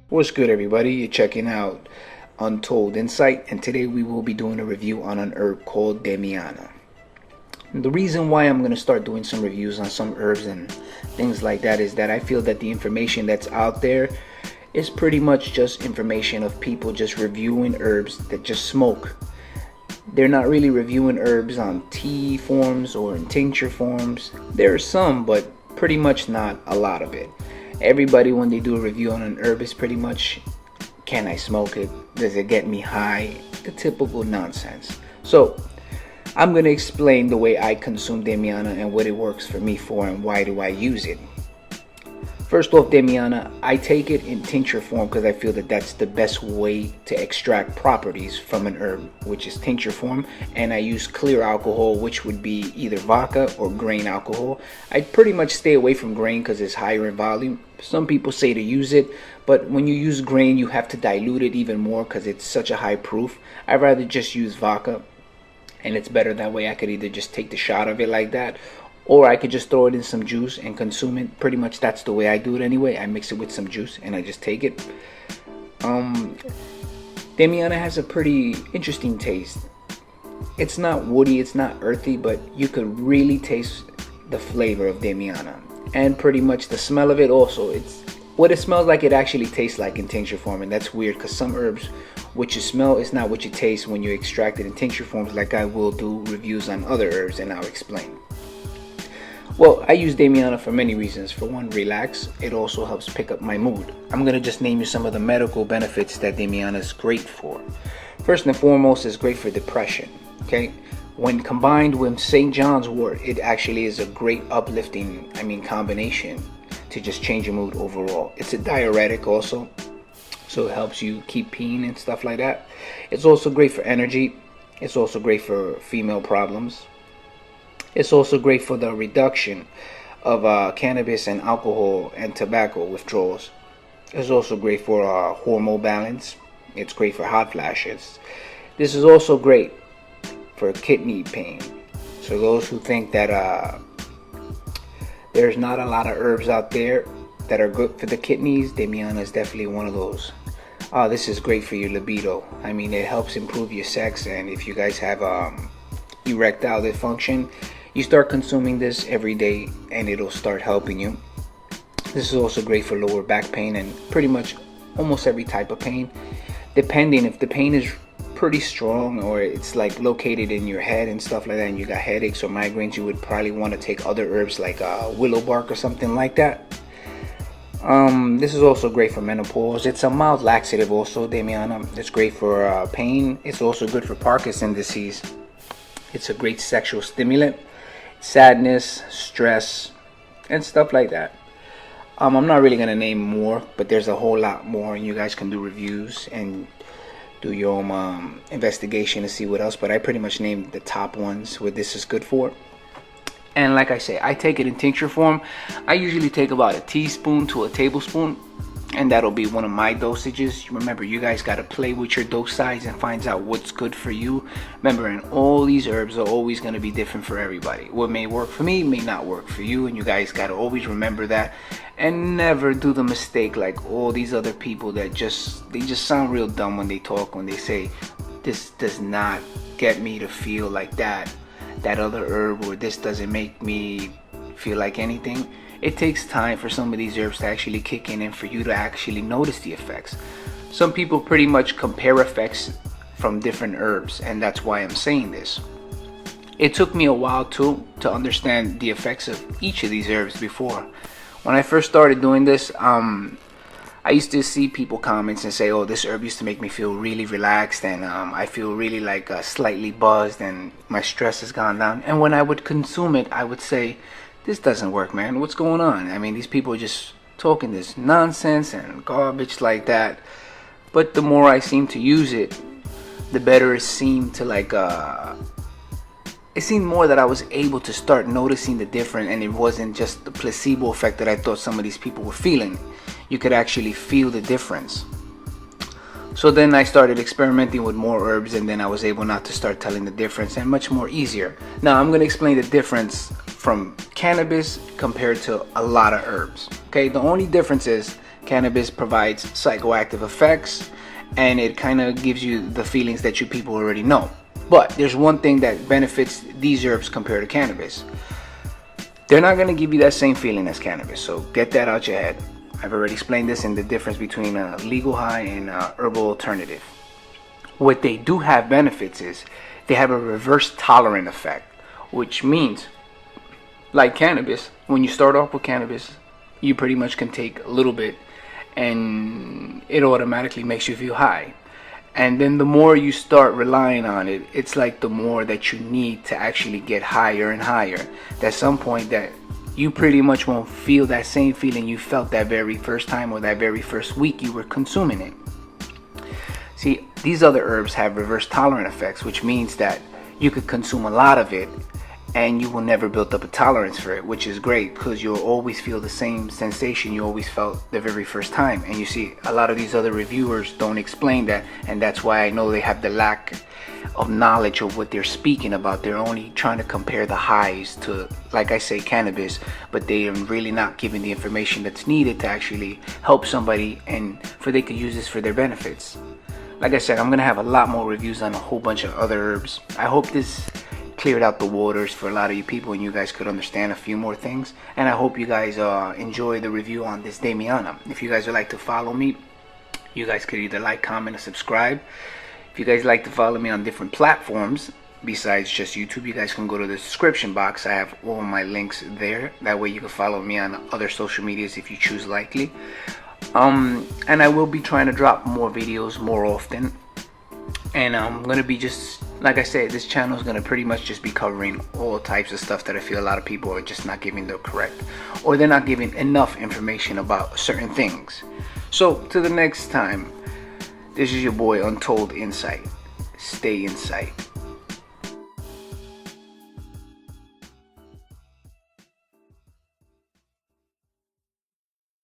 What's good, everybody? You're checking out Untold Insight, and today we will be doing a review on an herb called Damiana. And the reason why I'm going to start doing some reviews on some herbs and things like that is that I feel that the information that's out there is pretty much just information of people just reviewing herbs that just smoke. They're not really reviewing herbs on tea forms or in tincture forms. There are some, but pretty much not a lot of it. Everybody, when they do a review on an herb, is pretty much, can I smoke it? Does it get me high? The typical nonsense. So I'm going to explain the way I consume Damiana and what it works for me for and why do I use it. First off, Damiana, I take it in tincture form because I feel that that's the best way to extract properties from an herb, which is tincture form, and I use clear alcohol, which would be either vodka or grain alcohol. I pretty much stay away from grain because it's higher in volume. Some people say to use it, but when you use grain, you have to dilute it even more because it's such a high proof. I'd rather just use vodka, and it's better that way. I could either just take the shot of it like that, or I could just throw it in some juice and consume it. Pretty much that's the way I do it anyway. I mix it with some juice and I just take it. Damiana has a pretty interesting taste. It's not woody, it's not earthy, but you could really taste the flavor of Damiana. And pretty much the smell of it also. It's what it smells like, it actually tastes like in tincture form. And that's weird because some herbs, what you smell is not what you taste when you extract it in tincture forms, like I will do reviews on other herbs and I'll explain. Well, I use Damiana for many reasons. For one, relax. It also helps pick up my mood. I'm going to just name you some of the medical benefits that Damiana is great for. First and foremost, it's great for depression. Okay, when combined with St. John's wort, it actually is a great uplifting, combination to just change your mood overall. It's a diuretic also, so it helps you keep peeing and stuff like that. It's also great for energy. It's also great for female problems. It's also great for the reduction of cannabis and alcohol and tobacco withdrawals. It's also great for hormone balance. It's great for hot flashes. This is also great for kidney pain. So those who think that there's not a lot of herbs out there that are good for the kidneys, Damiana is definitely one of those. This is great for your libido. It helps improve your sex, and if you guys have erectile dysfunction, you start consuming this every day and it'll start helping you. This is also great for lower back pain and pretty much almost every type of pain, depending if the pain is pretty strong or it's like located in your head and stuff like that, and you got headaches or migraines, you would probably want to take other herbs like willow bark or something like that. This is also great for menopause. It's a mild laxative also, Damiana. It's great for pain. It's also good for Parkinson's disease. It's a great sexual stimulant, sadness, stress, and stuff like that. I'm not really going to name more, but there's a whole lot more, and you guys can do reviews and do your own investigation to see what else, but I pretty much named the top ones what this is good for. And like I say, I take it in tincture form. I usually take about a teaspoon to a tablespoon, and that'll be one of my dosages. Remember, you guys got to play with your dose size and find out what's good for you. Remember, and all these herbs are always going to be different for everybody. What may work for me may not work for you, and you guys got to always remember that, and never do the mistake like all these other people that just sound real dumb when they talk, when they say this does not get me to feel like that other herb, or this doesn't make me feel like anything. It takes time for some of these herbs to actually kick in and for you to actually notice the effects. Some people pretty much compare effects from different herbs, and that's why I'm saying this. It took me a while too to understand the effects of each of these herbs before. When I first started doing this, I used to see people comments and say, oh, this herb used to make me feel really relaxed, and I feel really like slightly buzzed, and my stress has gone down. And when I would consume it, I would say, this doesn't work, man. What's going on? These people are just talking this nonsense and garbage like that. But the more I seemed to use it, the better it seemed to it seemed more that I was able to start noticing the difference, and it wasn't just the placebo effect that I thought some of these people were feeling. You could actually feel the difference. So then I started experimenting with more herbs, and then I was able not to start telling the difference, and much more easier. Now I'm going to explain the difference from cannabis compared to a lot of herbs. Okay, the only difference is Cannabis provides psychoactive effects, and it kind of gives you the feelings that you people already know. But there's one thing that benefits these herbs compared to cannabis. They're not going to give you that same feeling as cannabis, so get that out your head. I've already explained this in the difference between a legal high and a herbal alternative. What they do have benefits is they have a reverse tolerant effect, which means, like cannabis, when you start off with cannabis, you pretty much can take a little bit and it automatically makes you feel high. And then the more you start relying on it, it's like the more that you need to actually get higher and higher. At some point that you pretty much won't feel that same feeling you felt that very first time or that very first week you were consuming it. See, these other herbs have reverse tolerant effects, which means that you could consume a lot of it and you will never build up a tolerance for it, which is great because you'll always feel the same sensation you always felt the very first time. And you see, a lot of these other reviewers don't explain that, and that's why I know they have the lack of knowledge of what they're speaking about. They're only trying to compare the highs to, like I say, cannabis, but they are really not giving the information that's needed to actually help somebody and for they could use this for their benefits. Like I said, I'm gonna have a lot more reviews on a whole bunch of other herbs. I hope this cleared out the waters for a lot of you people and you guys could understand a few more things, and I hope you guys enjoy the review on this Damiana. If you guys would like to follow me, you guys could either like, comment, or subscribe. If you guys like to follow me on different platforms besides just YouTube, you guys can go to the description box. I have all my links there. That way you can follow me on other social medias if you choose likely. And I will be trying to drop more videos more often, and I'm gonna be just, like I said, this channel is gonna pretty much just be covering all types of stuff that I feel a lot of people are just not giving the correct, or they're not giving enough information about certain things. So till the next time, this is your boy Untold Insight. Stay in sight.